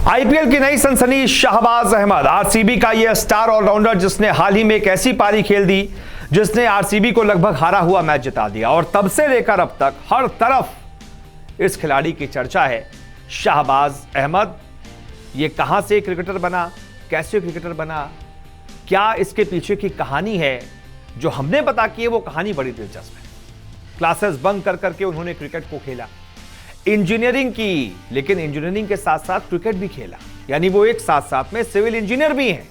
IPL की नई सनसनी, शाहबाज अहमद आरसीबी का यह स्टार ऑलराउंडर जिसने हाल ही में एक ऐसी पारी खेल दी जिसने आरसीबी को लगभग हारा हुआ मैच जिता दिया और तब से लेकर अब तक हर तरफ इस खिलाड़ी की चर्चा है। शाहबाज अहमद ये कहां से क्रिकेटर बना, कैसे क्रिकेटर बना, क्या इसके पीछे की कहानी है जो हमने पता की है, वो कहानी बड़ी दिलचस्प है। क्लासेस बंक कर करके उन्होंने क्रिकेट को खेला, इंजीनियरिंग की, लेकिन इंजीनियरिंग के साथ साथ क्रिकेट भी खेला, यानी वो एक साथ साथ में सिविल इंजीनियर भी हैं।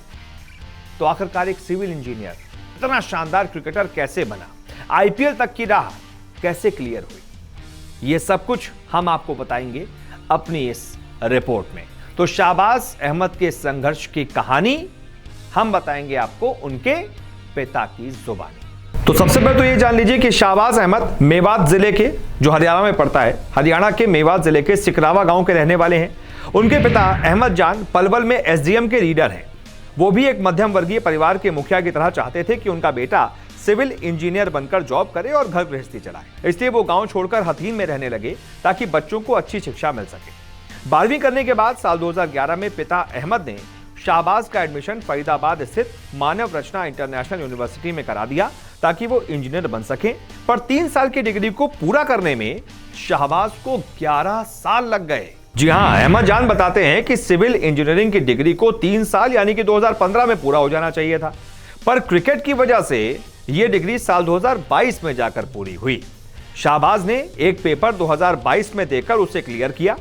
तो आखिरकार एक सिविल इंजीनियर इतना शानदार क्रिकेटर कैसे बना, आईपीएल तक की राह कैसे क्लियर हुई, ये सब कुछ हम आपको बताएंगे अपनी इस रिपोर्ट में। तो शाहबाज अहमद के संघर्ष की कहानी हम बताएंगे आपको उनके पिता की जुबानी। तो सबसे पहले तो ये जान लीजिए कि शाहबाज अहमद मेवात जिले के, जो हरियाणा में पड़ता है, हरियाणा के मेवात जिले के सिकरावा गांव के रहने वाले हैं। उनके पिता अहमद जान पलवल में एसडीएम के लीडर हैं। वो भी एक मध्यम वर्गीय परिवार के मुखिया की तरह चाहते थे कि उनका बेटा सिविल इंजीनियर बनकर जॉब करे और घर गृहस्थी चलाए। इसलिए वो गांव छोड़कर हथीन में रहने लगे ताकि बच्चों को अच्छी शिक्षा मिल सके। 12वीं करने के बाद साल 2011 में पिता अहमद ने शाहबाज का एडमिशन फरीदाबाद स्थित मानव रचना इंटरनेशनल यूनिवर्सिटी में करा दिया ताकि वो इंजीनियर बन सके। पर 3 साल की डिग्री को पूरा करने में शाहबाज को 11 साल लग गए। जी हां, अहमद जान बताते हैं कि सिविल इंजीनियरिंग की डिग्री को 3 साल यानी कि 2015 में पूरा हो जाना चाहिए था, पर क्रिकेट की वजह से यह डिग्री साल 2022 में जाकर पूरी हुई। शाहबाज ने एक पेपर 2022 में देकर उसे क्लियर किया,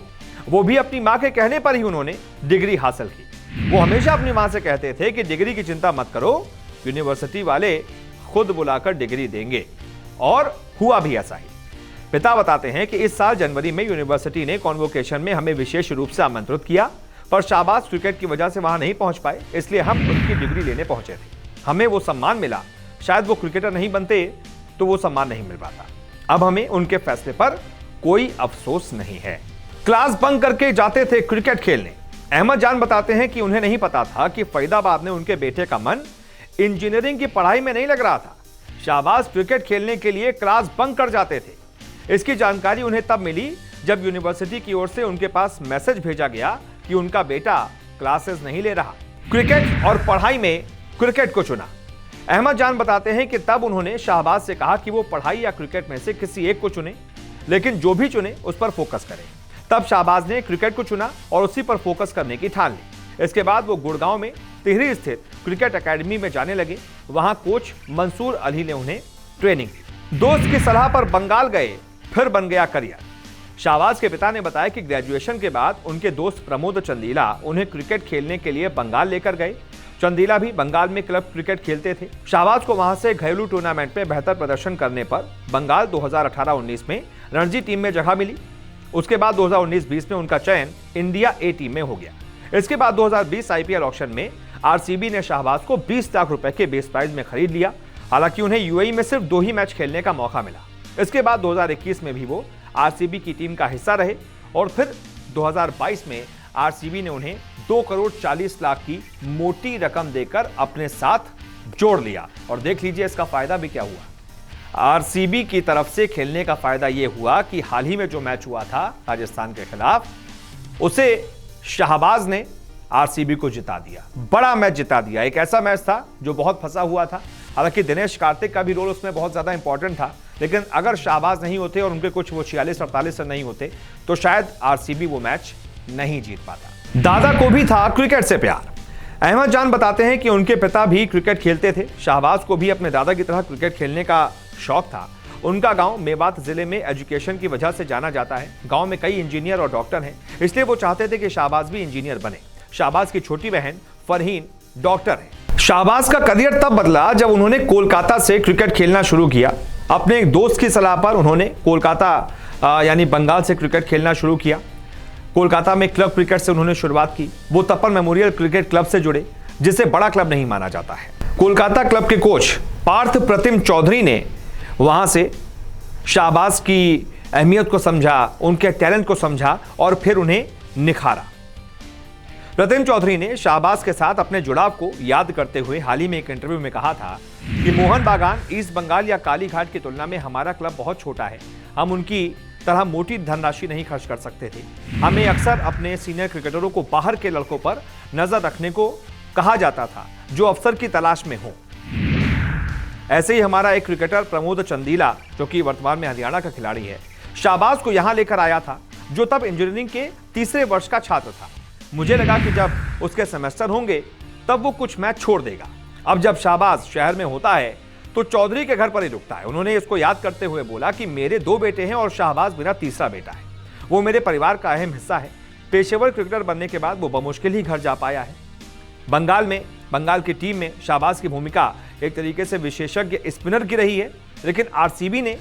वो भी अपनी मां के कहने पर ही उन्होंने डिग्री हासिल की। वो हमेशा अपनी मां से कहते थे कि डिग्री की चिंता मत करो, यूनिवर्सिटी वाले खुद बुलाकर डिग्री देंगे, और हुआ भी ऐसा ही। पिता बताते हैं कि इस साल जनवरी में यूनिवर्सिटी ने कॉन्वोकेशन में हमें विशेष रूप से आमंत्रित किया, पर शाहबाज क्रिकेट की वजह से वहां नहीं पहुंच पाए, इसलिए हम उनकी डिग्री लेने पहुंचे थे। हमें वो सम्मान मिला, शायद वो क्रिकेटर नहीं बनते तो वो सम्मान नहीं मिल पाता। अब हमें उनके फैसले पर कोई अफसोस नहीं है। क्लास बंक करके जाते थे क्रिकेट खेलने। अहमद जान बताते हैं कि उन्हें नहीं पता था कि फरीदाबाद में उनके बेटे का मन इंजीनियरिंग की पढ़ाई में नहीं लग रहा था। शाहबाज क्रिकेट खेलने के लिए क्लास बंक कर जाते थे। इसकी जानकारी उन्हें तब मिली जब यूनिवर्सिटी की ओर से उनके पास मैसेज भेजा गया कि उनका बेटा क्लासेस नहीं ले रहा, क्रिकेट और पढ़ाई में क्रिकेट को चुना। अहमद जान बताते हैं कि तब उन्होंने शाहबाज से कहा कि वो पढ़ाई या क्रिकेट में से किसी एक को चुने, लेकिन जो भी चुने उस पर फोकस करें। तब शाहबाज ने क्रिकेट को चुना और उसी पर फोकस करने की ठान ली। इसके बाद वो गुड़गांव में तिहरी स्थित क्रिकेट एकेडमी में जाने लगे। वहां कोच मंसूर अली ने उन्हें ट्रेनिंग दी। दोस्त की सलाह पर बंगाल गए, फिर बन गया करियर। शाहबाज के पिता ने बताया कि ग्रेजुएशन के बाद उनके दोस्त प्रमोद चंदीला उन्हें क्रिकेट खेलने के लिए बंगाल लेकर गए। चंदीला भी बंगाल में क्लब क्रिकेट खेलते थे। शाहबाज को वहां से घरेलू टूर्नामेंट में बेहतर प्रदर्शन करने पर बंगाल 2018-19 में रणजी टीम में जगह मिली। उसके बाद 2019-20 में उनका चयन इंडिया ए टीम में हो गया। इसके बाद 2020 आईपीएल ऑक्शन में आरसीबी ने शाहबाज को 20 लाख रुपए के बेस प्राइस में खरीद लिया। हालांकि उन्हें यूएई में सिर्फ 2 ही मैच खेलने का मौका मिला। इसके बाद 2021 में भी वो आरसीबी की टीम का हिस्सा रहे और फिर 2022 में आरसीबी ने उन्हें 2 करोड़ 40 लाख की मोटी रकम देकर अपने साथ जोड़ लिया। और देख लीजिए इसका फायदा भी क्या हुआ। आरसीबी की तरफ से खेलने का फायदा यह हुआ कि हाल ही में जो मैच हुआ था राजस्थान के खिलाफ, उसे शाहबाज ने आरसीबी को जिता दिया, बड़ा मैच जिता दिया। एक ऐसा मैच था जो बहुत फंसा हुआ था। हालांकि दिनेश कार्तिक का भी रोल उसमें बहुत ज्यादा इंपॉर्टेंट था, लेकिन अगर शाहबाज नहीं होते और उनके कुछ वो 46-48 रन नहीं होते तो शायद आरसीबी वो मैच नहीं जीत पाता। दादा को भी था क्रिकेट से प्यार। अहमद जान बताते हैं कि उनके पिता भी क्रिकेट खेलते थे। शाहबाज को भी अपने दादा की तरह क्रिकेट खेलने का शौक था। उनका गांव मेवात जिले में एजुकेशन की वजह से जाना जाता है। गांव में कई इंजीनियर और डॉक्टर हैं, इसलिए वो चाहते थे कि शाहबाज भी इंजीनियर बने। शाहबाज की छोटी बहन फरहीन डॉक्टर है। शाहबाज का करियर तब बदला जब उन्होंने कोलकाता से क्रिकेट खेलना शुरू किया। अपने एक दोस्त की सलाह पर उन्होंने कोलकाता यानी बंगाल से क्रिकेट खेलना शुरू किया। कोलकाता में क्लब क्रिकेट से उन्होंने शुरुआत की। वो तपन मेमोरियल क्रिकेट क्लब से जुड़े, जिसे बड़ा क्लब नहीं माना जाता है। कोलकाता क्लब के कोच पार्थ प्रतिम चौधरी ने वहां से शाहबाज की अहमियत को समझा, उनके टैलेंट को समझा और फिर उन्हें निखारा। प्रतिम चौधरी ने शाहबाज के साथ अपने जुड़ाव को याद करते हुए हाल ही में एक इंटरव्यू में कहा था कि मोहन बागान, ईस्ट बंगाल या कालीघाट की तुलना में हमारा क्लब बहुत छोटा है। हम उनकी तरह मोटी धनराशि नहीं खर्च कर सकते थे। हमें अक्सर अपने सीनियर क्रिकेटरों को बाहर के लड़कों पर नजर रखने को कहा जाता था जो अफसर की तलाश में हो। ऐसे ही हमारा एक क्रिकेटर प्रमोद चंदीला, जो कि वर्तमान में हरियाणा का खिलाड़ी है, शाहबाज को यहां लेकर आया था, जो तब इंजीनियरिंग के तीसरे वर्ष का छात्र था। मुझे लगा कि जब उसके सेमेस्टर होंगे तब वो कुछ मैच छोड़ देगा। अब जब शाहबाज शहर में होता है तो चौधरी के घर पर ही रुकता है। उन्होंने इसको याद करते हुए बोला कि मेरे 2 बेटे हैं और शाहबाज मेरा तीसरा बेटा है। वो मेरे परिवार का अहम हिस्सा है। पेशेवर क्रिकेटर बनने के बाद वो बमुश्किल ही घर जा पाया है। बंगाल की टीम में शाहबाज की भूमिका एक तरीके से विशेषज्ञ स्पिनर की रही है, लेकिन आरसीबी ने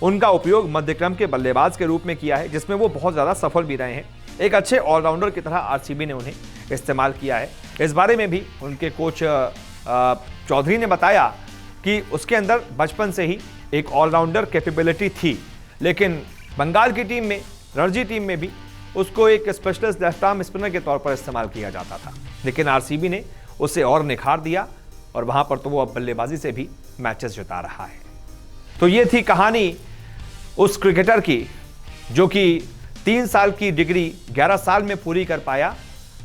उनका उपयोग मध्यक्रम के बल्लेबाज के रूप में किया है, जिसमें वो बहुत ज़्यादा सफल भी रहे हैं। एक अच्छे ऑलराउंडर की तरह आरसीबी ने उन्हें इस्तेमाल किया है। इस बारे में भी उनके कोच चौधरी ने बताया कि उसके अंदर बचपन से ही एक ऑलराउंडर कैपेबिलिटी थी, लेकिन बंगाल की टीम में, रणजी टीम में भी उसको एक स्पेशलिस्ट लेफ्ट आर्म स्पिनर के तौर पर इस्तेमाल किया जाता था। लेकिन आरसीबी ने उसे और निखार दिया और वहां पर तो वो अब बल्लेबाजी से भी मैचेस जिता रहा है। तो ये थी कहानी उस क्रिकेटर की जो कि 3 साल की डिग्री 11 साल में पूरी कर पाया,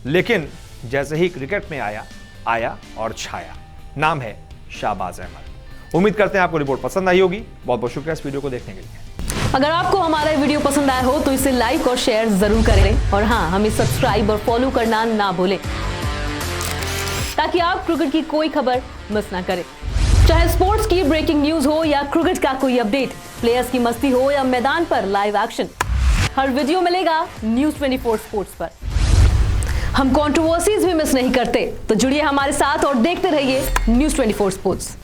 लेकिन जैसे ही क्रिकेट में आया और छाया। नाम है शाहबाज अहमद। उम्मीद करते हैं आपको रिपोर्ट पसंद आई होगी। बहुत बहुत शुक्रिया इस वीडियो को देखने के लिए। अगर आपको हमारा वीडियो पसंद आया हो तो इसे लाइक और शेयर जरूर करें और हाँ, हमें सब्सक्राइब और फॉलो करना ना भूलें ताकि आप क्रिकेट की कोई खबर मिस ना करें। चाहे स्पोर्ट्स की ब्रेकिंग न्यूज हो या क्रिकेट का कोई अपडेट, प्लेयर्स की मस्ती हो या मैदान पर लाइव एक्शन, हर वीडियो मिलेगा न्यूज़ 24 स्पोर्ट्स पर। हम कंट्रोवर्सीज भी मिस नहीं करते, तो जुड़िए हमारे साथ और देखते रहिए न्यूज़ 24 स्पोर्ट्स।